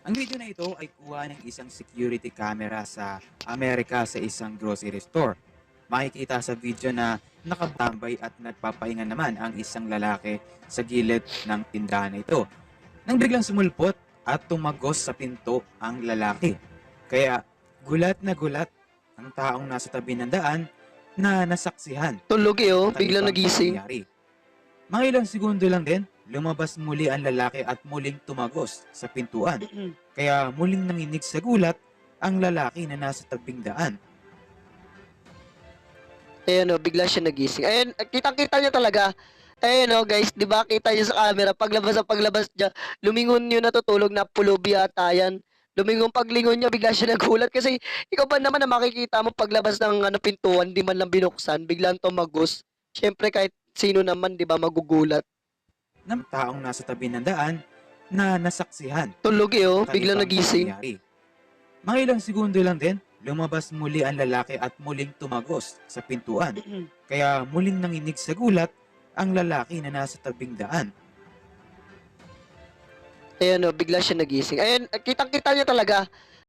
Ang video na ito ay kuha ng isang security camera sa Amerika sa isang grocery store. Makikita sa video na nakatambay at nagpapahinga naman ang isang lalaki sa gilid ng tindahan na ito. Nang biglang sumulpot at tumagos sa pinto ang lalaki. Kaya gulat na gulat ang taong nasa tabi ng daan na nasaksihan Tulog ang biglang kakaibang nagising. pangyayari. Mga ilang segundo lang din, lumabas muli ang lalaki at muling tumagos sa pintuan. Kaya muling nanginig sa gulat ang lalaki na nasa tabing daan. Ayan bigla siya nagising. Ayan, kitang-kita niya talaga. Ayan guys, 'di ba? Kita niyo sa camera paglabas niya, lumingon yun natutulog na pulubi ata yan. Lumingon paglingon niya, bigla siya nagulat kasi ikaw ba naman na makikita mo paglabas ng pintuan, di man lang binuksan, biglang tumagos. Siyempre kahit sino naman, 'di ba, magugulat. Ng taong nasa tabi ng daan na nasaksihan Tulog ang biglang kakaibang nagising. pangyayari. Mga ilang segundo lang din, lumabas muli ang lalaki at muling tumagos sa pintuan. Kaya muling nanginig sa gulat ang lalaki na nasa tabing daan. Ayan bigla siya nagising. Ayan, kitang-kita niya talaga.